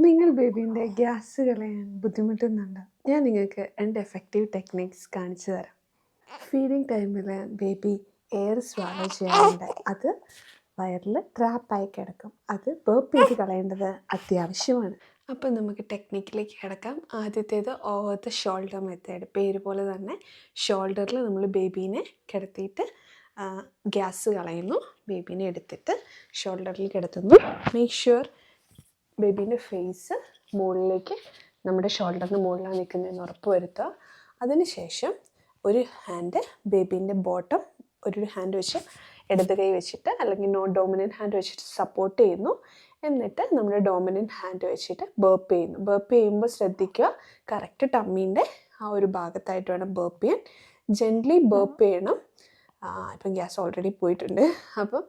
നിങ്ങൾ ബേബീൻ്റെ ഗ്യാസ് കളയാൻ ബുദ്ധിമുട്ടുന്നുണ്ടോ? ഞാൻ നിങ്ങൾക്ക് എൻ്റെ എഫക്റ്റീവ് ടെക്നിക്സ് കാണിച്ചു തരാം. ഫീഡിങ് ടൈമിൽ ബേബി എയർ സ്വാലോ ചെയ്യാറുണ്ട്. അത് വയറിൽ ട്രാപ്പായി കിടക്കും. അത് ബേപ്പ് ചെയ്ത് കളയേണ്ടത് അത്യാവശ്യമാണ്. അപ്പം നമുക്ക് ടെക്നിക്കിലേക്ക് കിടക്കാം. ആദ്യത്തേത് ഓവർ ദ ഷോൾഡർ മെത്തേഡ്. പേര് പോലെ തന്നെ ഷോൾഡറിൽ നമ്മൾ ബേബീനെ കിടത്തിയിട്ട് ഗ്യാസ് കളയുന്നു. ബേബീനെ എടുത്തിട്ട് ഷോൾഡറിൽ കിടത്തുന്നു. മേക്ക് ഷുവർ ബേബീൻ്റെ ഫേസ് മുകളിലേക്ക് നമ്മുടെ ഷോൾഡറിന് മുകളിലാണ് നിൽക്കുന്നതെന്ന് ഉറപ്പ് വരുത്തുക. അതിനുശേഷം ഒരു ഹാൻഡ് ബേബീൻ്റെ ബോട്ടം ഒരു ഹാൻഡ് വെച്ച് ഇടത് കൈ വെച്ചിട്ട് അല്ലെങ്കിൽ നോൺ ഡോമിനൻറ്റ് ഹാൻഡ് വെച്ചിട്ട് സപ്പോർട്ട് ചെയ്യുന്നു. എന്നിട്ട് നമ്മുടെ ഡോമിനൻറ്റ് ഹാൻഡ് വെച്ചിട്ട് ബേപ്പ് ചെയ്യുന്നു. ബേപ്പ് ചെയ്യുമ്പോൾ ശ്രദ്ധിക്കുക, കറക്റ്റ് ടമ്മീൻ്റെ ആ ഒരു ഭാഗത്തായിട്ട് വേണം ബേപ്പ് ചെയ്യാൻ. ജെൻ്റ്ലി ബേപ്പ് ചെയ്യണം. ഇപ്പം ഗ്യാസ് ഓൾറെഡി പോയിട്ടുണ്ട്. അപ്പം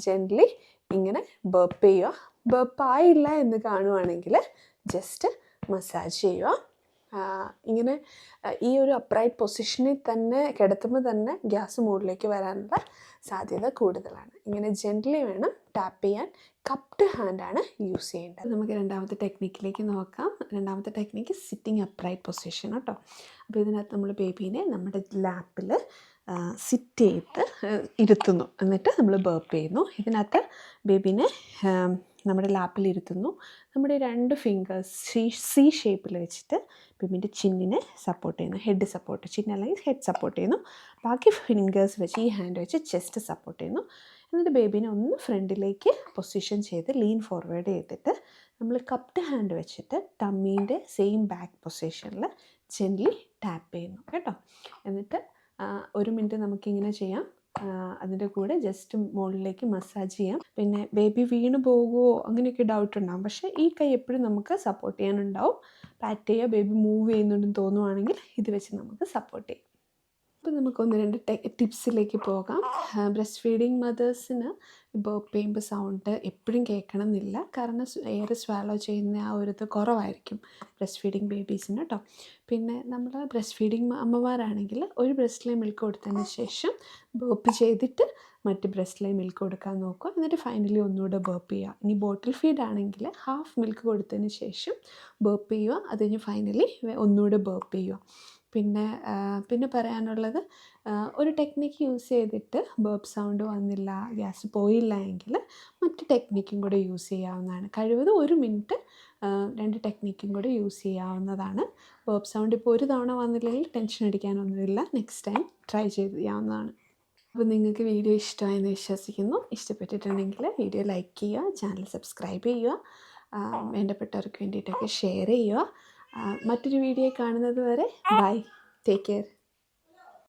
ജെൻ്റ്ലി ഇങ്ങനെ ബേപ്പ് ചെയ്യുക. ബേപ്പ് ആയില്ല എന്ന് കാണുവാണെങ്കിൽ ജസ്റ്റ് മസാജ് ചെയ്യുക. ഇങ്ങനെ ഈ ഒരു അപ്രൈറ്റ് പൊസിഷനിൽ തന്നെ കിടത്തുമ്പോൾ തന്നെ ഗ്യാസ് മുകളിലേക്ക് വരാനുള്ള സാധ്യത കൂടുതലാണ്. ഇങ്ങനെ ജെൻ്റ്ലി വേണം ടാപ്പ് ചെയ്യാൻ. കപ്ഡ് ഹാൻഡാണ് യൂസ് ചെയ്യേണ്ടത്. നമുക്ക് രണ്ടാമത്തെ ടെക്നിക്കിലേക്ക് നോക്കാം. രണ്ടാമത്തെ ടെക്നിക്ക് സിറ്റിംഗ് അപ്രൈറ്റ് പൊസിഷൻ കേട്ടോ. അപ്പോൾ ഇതിനകത്ത് നമ്മൾ ബേബീനെ നമ്മുടെ ലാപ്പിൽ സിറ്റ് ചെയ്ത് ഇരുത്തുന്നു. എന്നിട്ട് നമ്മൾ ബേപ്പ് ചെയ്യുന്നു. ഇതിനകത്ത് ബേബീനെ നമ്മുടെ ലാപ്പിൽ ഇരുത്തുന്നു. നമ്മുടെ 2 ഫിംഗേഴ്സ് സി ഷേപ്പിൽ വെച്ചിട്ട് ബേബീൻ്റെ ചിന്നിനെ സപ്പോർട്ട് ചെയ്യുന്നു. ഹെഡ് സപ്പോർട്ട്, ചിന്ന അല്ലെങ്കിൽ ഹെഡ് സപ്പോർട്ട് ചെയ്യുന്നു. ബാക്കി ഫിംഗേഴ്സ് വെച്ച് ഈ ഹാൻഡ് വെച്ച് ചെസ്റ്റ് സപ്പോർട്ട് ചെയ്യുന്നു. എന്നിട്ട് ബേബീനെ ഒന്ന് ഫ്രണ്ടിലേക്ക് പൊസിഷൻ ചെയ്ത് ലീൻ ഫോർവേഡ് ചെയ്തിട്ട് നമ്മൾ കപ്ഡ് ഹാൻഡ് വെച്ചിട്ട് ടമ്മീൻ്റെ സെയിം ബാക്ക് പൊസിഷനിൽ ജെൻ്റ്ലി ടാപ്പ് ചെയ്യുന്നു കേട്ടോ. എന്നിട്ട് 1 മിനിറ്റ് നമുക്കിങ്ങനെ ചെയ്യാം. അതിൻ്റെ കൂടെ ജസ്റ്റ് മുകളിലേക്ക് മസാജ് ചെയ്യാം. പിന്നെ ബേബി വീണ് പോകുമോ അങ്ങനെയൊക്കെ ഡൗട്ട് ഉണ്ടാകും. പക്ഷേ ഈ കൈ എപ്പോഴും നമുക്ക് സപ്പോർട്ട് ചെയ്യാനുണ്ടാവും. പാറ്റ് ചെയ്യുക. ബേബി മൂവ് ചെയ്യുന്നുണ്ടെന്ന് തോന്നുവാണെങ്കിൽ ഇത് വെച്ച് നമുക്ക് സപ്പോർട്ട് ചെയ്യാം. അപ്പോൾ നമുക്ക് 1-2 ടിപ്സിലേക്ക് പോകാം. ബ്രസ്റ്റ് ഫീഡിങ് മദേഴ്സിന് ബേപ്പ് ചെയ്യുമ്പോൾ സൗണ്ട് എപ്പോഴും കേൾക്കണം എന്നില്ല. കാരണം എയർ സ്വാലോ ചെയ്യുന്ന ആ ഒരു ഇത് കുറവായിരിക്കും ബ്രസ്റ്റ് ഫീഡിങ് ബേബീസിന് കേട്ടോ. പിന്നെ നമ്മൾ ബ്രസ്റ്റ് ഫീഡിങ് അമ്മമാരാണെങ്കിൽ ഒരു ബ്രസ്റ്റിലെ മിൽക്ക് കൊടുത്തതിന് ശേഷം ബേപ്പ് ചെയ്തിട്ട് മറ്റ് ബ്രസ്റ്റിലെ മിൽക്ക് കൊടുക്കാൻ നോക്കുക. എന്നിട്ട് ഫൈനലി ഒന്നുകൂടെ ബേപ്പ് ചെയ്യുക. ഇനി ബോട്ടിൽ ഫീഡ് ആണെങ്കിൽ ഹാഫ് മിൽക്ക് കൊടുത്തതിന് ശേഷം ബേപ്പ് ചെയ്യുക. അത് കഴിഞ്ഞ് ഫൈനലി ഒന്നുകൂടെ ബേപ്പ് ചെയ്യുക. പിന്നെ പറയാനുള്ളത്, ഒരു ടെക്നിക്ക് യൂസ് ചെയ്തിട്ട് ബേപ്പ് സൗണ്ട് വന്നില്ല, ഗ്യാസ് പോയില്ല എങ്കിൽ മറ്റ് ടെക്നിക്കും കൂടെ യൂസ് ചെയ്യാവുന്നതാണ്. കഴിവതും 1 മിനിറ്റ് 2 ടെക്നിക്കും കൂടെ യൂസ് ചെയ്യാവുന്നതാണ്. ബേപ്പ് സൗണ്ട് ഇപ്പോൾ ഒരു തവണ വന്നില്ലെങ്കിൽ ടെൻഷൻ അടിക്കാനൊന്നുമില്ല. നെക്സ്റ്റ് ടൈം ട്രൈ ചെയ്യാവുന്നതാണ്. അപ്പോൾ നിങ്ങൾക്ക് വീഡിയോ ഇഷ്ടമായെന്ന് വിശ്വസിക്കുന്നു. ഇഷ്ടപ്പെട്ടിട്ടുണ്ടെങ്കിൽ വീഡിയോ ലൈക്ക് ചെയ്യുക, ചാനൽ സബ്സ്ക്രൈബ് ചെയ്യുക, വേണ്ടപ്പെട്ടവർക്ക് വേണ്ടിയിട്ടൊക്കെ ഷെയർ ചെയ്യുക. മറ്റൊരു വീഡിയോ കാണുന്നത് വരെ ബൈ, ടേക്ക് കെയർ.